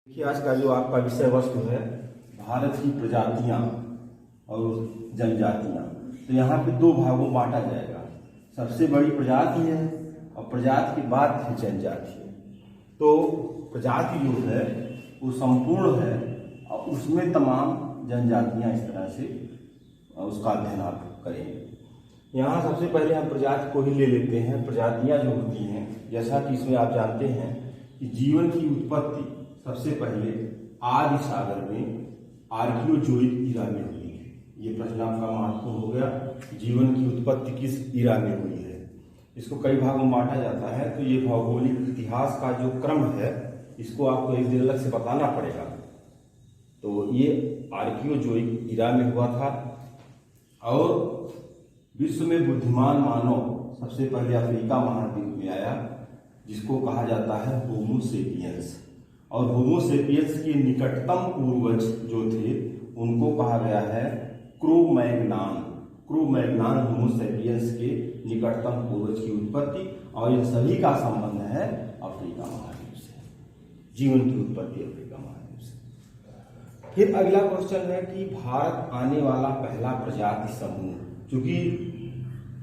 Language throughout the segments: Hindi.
देखिए, आज का जो आपका विषय वस्तु है भारत की प्रजातियां और जनजातियां। तो यहाँ पे दो भागों में बांटा जाएगा। सबसे बड़ी प्रजाति है और प्रजाति के बाद है जनजाति है। तो प्रजाति जो है वो संपूर्ण है और उसमें तमाम जनजातियां इस तरह से उसका अध्ययन आप करेंगे। यहाँ सबसे पहले हम प्रजाति को ही ले लेते हैं। प्रजातियां जो होती हैं, जैसा कि इसमें आप जानते हैं कि जीवन की उत्पत्ति सबसे पहले आदि सागर में आर्कियोजोइक ईरा में हुई है। ये प्रश्न आपका महत्वपूर्ण हो गया। जीवन की उत्पत्ति किस ईरा में हुई है? इसको कई भागों में बांटा जाता है। तो ये भौगोलिक इतिहास का जो क्रम है, इसको आपको एक दिन अलग से बताना पड़ेगा। तो ये आर्कियोजोइक ईरा में हुआ था और विश्व में बुद्धिमान मानव सबसे पहले अफ्रीका महाद्वीप में आया, जिसको कहा जाता है होमो सेपियंस। और होमो सेपियंस के निकटतम पूर्वज जो थे उनको कहा गया है क्रो-मैग्नान। क्रो-मैग्नान होमो सेपियंस के निकटतम पूर्वज की उत्पत्ति, और इन सभी का संबंध है अफ्रीका महाद्वीप से। जीवन की उत्पत्ति अफ्रीका महाद्वीप से। फिर अगला क्वेश्चन है कि भारत आने वाला पहला प्रजाति समूह, क्योंकि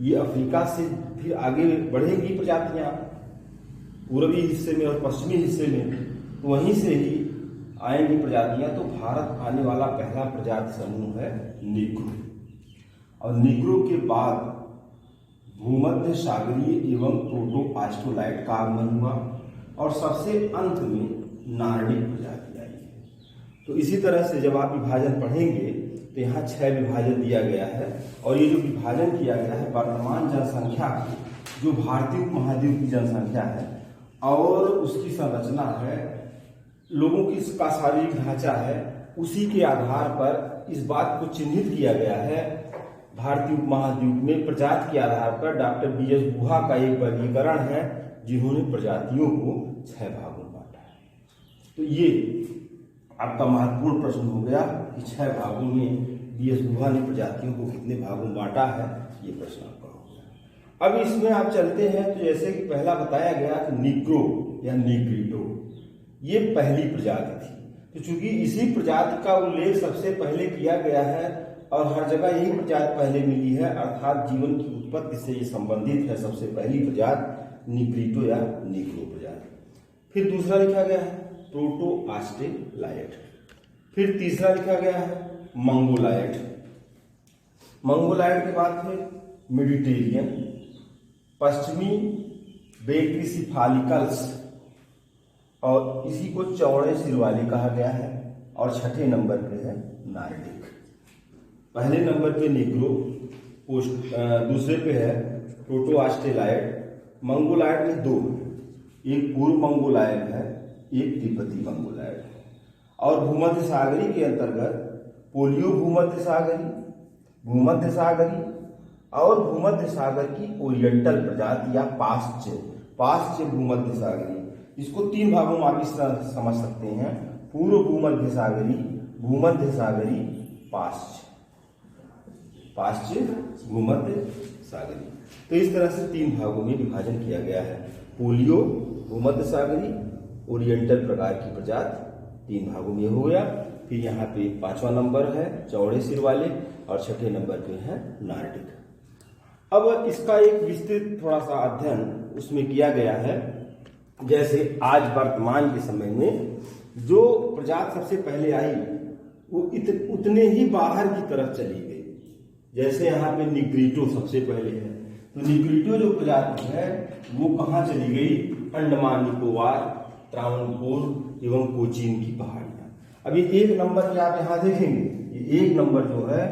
ये अफ्रीका से फिर आगे बढ़ेगी प्रजातियां पूर्वी हिस्से में और पश्चिमी हिस्से में, तो वहीं से ही आएंगी प्रजातियां। तो भारत आने वाला पहला प्रजाति समूह है नीग्रो, और नीग्रो के बाद भूमध्य सागरीय एवं प्रोटो ऑस्ट्रोलाइट का आगमन हुआ, और सबसे अंत में नार्डिक प्रजाति आई है। तो इसी तरह से जब आप विभाजन पढ़ेंगे तो यहाँ 6 विभाजन दिया गया है, और ये जो विभाजन किया गया है वर्तमान जनसंख्या की, जो भारतीय उपमहाद्वीप की जनसंख्या है और उसकी संरचना है, लोगों की का शारीरिक ढांचा है, उसी के आधार पर इस बात को चिन्हित किया गया है। भारतीय उपमहाद्वीप में प्रजाति के आधार पर डॉक्टर BS गुहा का एक वर्गीकरण है, जिन्होंने प्रजातियों को 6 भागों में बांटा है। तो ये आपका महत्वपूर्ण प्रश्न हो गया कि 6 भागों में BS गुहा ने प्रजातियों को कितने भागों में बांटा है, ये प्रश्न आपका हो गया। अब इसमें आप चलते हैं तो जैसे कि पहला बताया गया कि नीग्रो या नीग्रिटो ये पहली प्रजाति थी। तो चूंकि इसी प्रजाति का उल्लेख सबसे पहले किया गया है और हर जगह यही प्रजाति पहले मिली है, अर्थात जीवन की उत्पत्ति से ये संबंधित है, सबसे पहली प्रजाति नीग्रिटो या नीग्रो प्रजाति। फिर दूसरा लिखा गया है प्रोटो ऑस्ट्रेलाइट। फिर तीसरा लिखा गया है मंगोलाइट। मंगोलाइट के बाद फिर मेडिटेरियन, पश्चिमी बेक्रीसिफालिकल्स, और इसी को चौड़े सिर वाले कहा गया है। और छठे नंबर पे है नार्डिक। पहले नंबर पे नीग्रो, दूसरे पे है प्रोटो ऑस्ट्रेलाइट। मंगोलाइड में 2, एक पूर्व मंगोलाइड है, एक तिब्बती मंगोलाइड है। और भूमध्य सागरी के अंतर्गत पोलियो भूमध्य सागरी, भूमध्य सागरी और भूमध्य सागर की ओरिएंटल प्रजाति या पाश्च्य भूमध्य सागरी। इसको 3 भागों में आप इस तरह समझ सकते हैं, पूर्व भूमध्य सागरी, भूमध्य सागरी, पाश्च्य भूमध्य सागरी। तो इस तरह से 3 भागों में विभाजन किया गया है। पोलियो, भूमध्य सागरी, ओरिएंटल प्रकार की प्रजाति 3 भागों में हो गया। फिर यहाँ पे 5वां नंबर है चौड़े सिर वाले, और छठे नंबर पे है नार्डिक। अब इसका एक विस्तृत थोड़ा सा अध्ययन उसमें किया गया है। जैसे आज वर्तमान के समय में जो प्रजाति सबसे पहले आई वो उतने ही बाहर की तरफ चली गई। जैसे यहाँ पे निग्रिटो सबसे पहले है, तो निग्रिटो जो प्रजाति है वो कहाँ चली गई? अंडमान निकोबार, त्रावणकोर एवं कोचीन की पहाड़ियां। अब ये 1 नंबर पे आप यहाँ देखेंगे, ये 1 नंबर जो है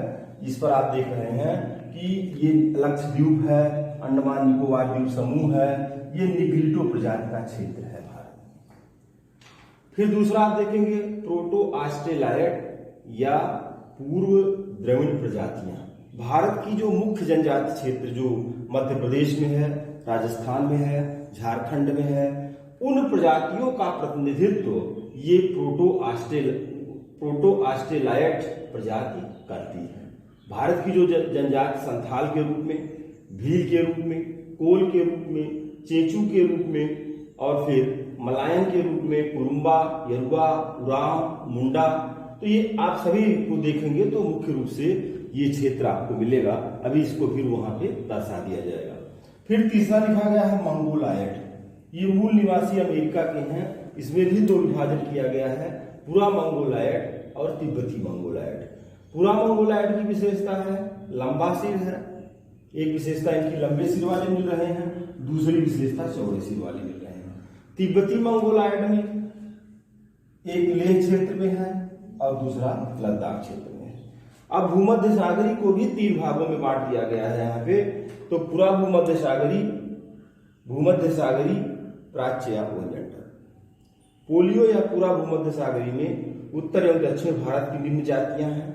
जिस पर आप देख रहे हैं कि ये लक्षद्वीप है, अंडमान निकोबार द्वीप समूह है, ये निग्रिटो प्रजाति का क्षेत्र है भारत में। फिर दूसरा आप देखेंगे प्रोटो ऑस्ट्रेलाइट या पूर्व द्रविड़ प्रजातियां। भारत की जो मुख्य जनजाति क्षेत्र जो मध्य प्रदेश में है, राजस्थान में है, झारखंड में है, उन प्रजातियों का प्रतिनिधित्व ये प्रोटो ऑस्ट्रेलाइट प्रजाति करती है। भारत की जो जनजाति संथाल के रूप में, भील के रूप में, कोल के रूप में, चेंचू के रूप में और फिर मलायन के रूप में कुरुम्बा, यरुआ, उरांव, मुंडा। तो ये आप सभी को देखेंगे तो मुख्य रूप से ये क्षेत्र आपको मिलेगा। अभी इसको फिर वहां पे दर्शा दिया जाएगा। फिर तीसरा लिखा गया है मंगोलायड। ये मूल निवासी अमेरिका के हैं। इसमें भी दो विभाजन किया गया है, पूरा मंगोलायड और तिब्बती मंगोलायड। पूरा मंगोलायड की विशेषता है लंबा सिर है, एक विशेषता इनकी लंबे सिर वाले मिल रहे हैं, दूसरी विशेषता चौड़े सिर वाले मिल रहे हैं। तिब्बती मंगोलायड में एक लेह क्षेत्र में है और दूसरा लद्दाख क्षेत्र में है। अब भूमध्य सागरी को भी 3 भागों में बांट दिया गया है यहाँ पे। तो पूरा भूमध्य सागरी, प्राच्य या ओरिएंटल। पोलियो या पूरा भूमध्य सागरी में उत्तर एवं दक्षिण भारत की निम्न जातियां हैं,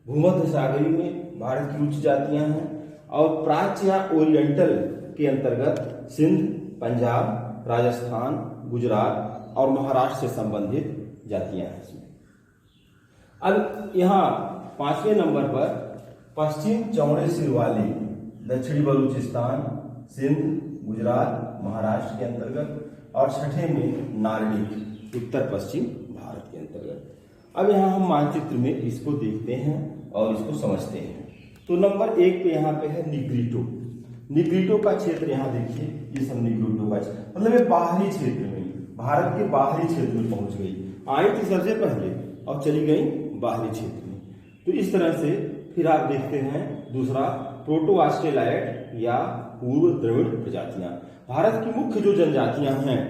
भूमध्य सागरी में भारत की उच्च जातियां हैं, और प्राच्य या ओरिएंटल के अंतर्गत सिंध, पंजाब, राजस्थान, गुजरात और महाराष्ट्र से संबंधित जातियां हैं इसमें। अब यहाँ 5वें नंबर पर पश्चिम चौड़े सिर वाले दक्षिणी बलूचिस्तान, सिंध, गुजरात, महाराष्ट्र के अंतर्गत, और 6ठे में नार्डिक उत्तर पश्चिम भारत के अंतर्गत। अब यहाँ हम मानचित्र में इसको देखते हैं और इसको समझते हैं। तो नंबर 1 पे यहाँ पे है निग्रिटो। निग्रिटो का क्षेत्र यहाँ देखिए, ये सब निग्रिटो का मतलब ये बाहरी क्षेत्र में, भारत के बाहरी क्षेत्र में पहुंच गई। आई थी सबसे पहले और चली गई बाहरी क्षेत्र में। तो इस तरह से फिर आप देखते हैं दूसरा प्रोटो ऑस्ट्रेलाइड या पूर्व द्रविड़ प्रजातियां। भारत की मुख्य जो जनजातियां हैं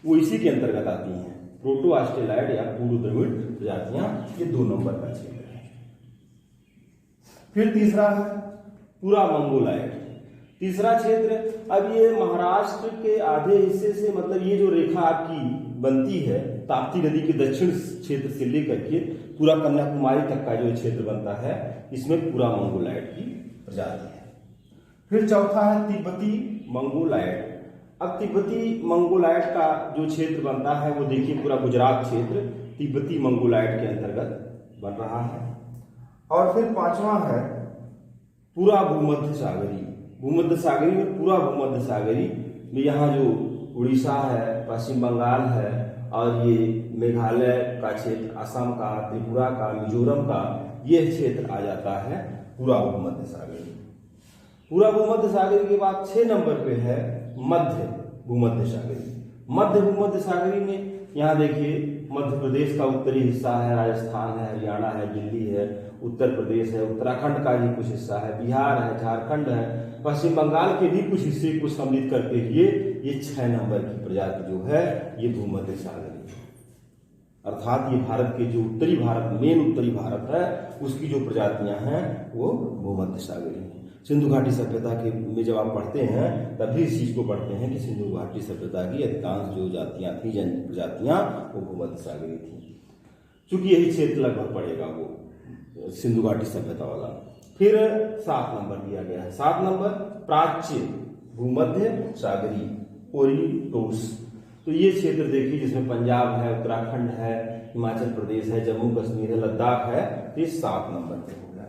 वो इसी के अंतर्गत आती हैं, प्रोटो ऑस्ट्रेलाइड या पूर्व द्रविड़ प्रजातियां। ये 2 नंबर का क्षेत्र है। फिर तीसरा है पूरा मंगोलायड। तीसरा क्षेत्र, अब ये महाराष्ट्र के आधे हिस्से से, मतलब ये जो रेखा आपकी बनती है ताप्ती नदी के दक्षिण क्षेत्र से लेकर के पूरा कन्याकुमारी तक का जो क्षेत्र बनता है, इसमें पूरा मंगोलायड की प्रजाति है। फिर चौथा है तिब्बती मंगोलायड। अब तिब्बती मंगोलायड का जो क्षेत्र बनता है वो देखिए पूरा गुजरात क्षेत्र तिब्बती मंगोलायड के अंतर्गत बन रहा है। और फिर 5वां है पूरा भूमध्य सागरी। भूमध्य सागरी में पूरा भूमध्य सागरी में यहाँ जो उड़ीसा है, पश्चिम बंगाल है और ये मेघालय का क्षेत्र, असम का, त्रिपुरा का, मिजोरम का, ये क्षेत्र आ जाता है पूरा भूमध्य सागरी। पूरा भूमध्य सागरी के बाद 6 नंबर पे है मध्य भूमध्य सागरी। मध्य भूमध्य सागरी में यहाँ देखिए मध्य प्रदेश का उत्तरी हिस्सा है, राजस्थान है, हरियाणा है, दिल्ली है, उत्तर प्रदेश है, उत्तराखंड का भी कुछ हिस्सा है, बिहार है, झारखंड है, पश्चिम बंगाल के भी कुछ हिस्से को सम्मिलित करते हुए ये 6 नंबर की प्रजाति जो है ये भूमध्य सागरी है। अर्थात ये भारत के जो उत्तरी भारत, मेन उत्तरी भारत है, उसकी जो प्रजातियां हैं वो भूमध्य सागरी हैं। सिंधु घाटी सभ्यता के में जब आप पढ़ते हैं तभी इस चीज को पढ़ते हैं कि सिंधु घाटी सभ्यता की अधिकांश जो जातियां थी, जन प्रजातियां, वो भूमध्य सागरी थी। चूंकि यही क्षेत्र लगभग पड़ेगा वो सिंधु घाटी सभ्यता वाला। फिर 7 नंबर दिया गया है। 7 नंबर प्राच्य भूमध्य सागरी ओरिएंटोस। तो ये क्षेत्र देखिए जिसमें पंजाब है, उत्तराखंड है, हिमाचल प्रदेश है, जम्मू कश्मीर है, लद्दाख है। तो ये 7 नंबर पे हो गया।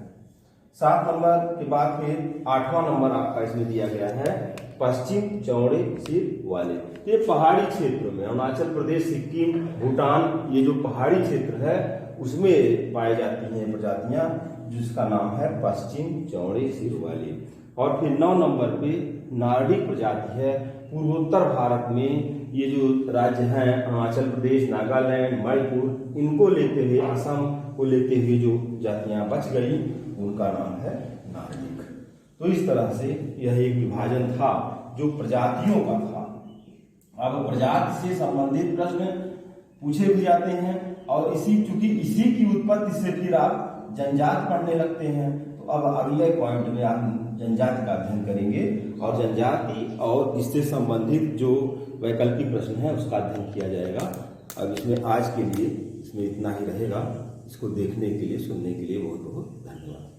7 नंबर के बाद फिर 8वां नंबर आपका इसमें दिया गया है पश्चिम चौड़े सिर वाले। तो ये पहाड़ी क्षेत्र में अरुणाचल प्रदेश, सिक्किम, भूटान, ये जो पहाड़ी क्षेत्र है उसमें पाई जाती हैं प्रजातियां, जिसका नाम है पश्चिम चौड़े सिर वाले। और फिर 9 नंबर पे नार्डिक प्रजाति है। पूर्वोत्तर भारत में ये जो राज्य हैं अरुणाचल प्रदेश, नागालैंड, मणिपुर, इनको लेते हुए, असम को लेते हुए जो जातियां बच गई उनका नाम है नार्डिक। तो इस तरह से यह एक विभाजन था जो प्रजातियों का था। अब प्रजाति से संबंधित प्रश्न पूछे भी जाते हैं और चूंकि इसी की उत्पत्ति से फिर आप जनजाति पढ़ने लगते हैं। तो अब अगले पॉइंट में आप जनजाति का अध्ययन करेंगे और जनजाति और इससे संबंधित जो वैकल्पिक प्रश्न है उसका अध्ययन किया जाएगा। अब इसमें आज के लिए इसमें इतना ही रहेगा। इसको देखने के लिए, सुनने के लिए बहुत बहुत धन्यवाद।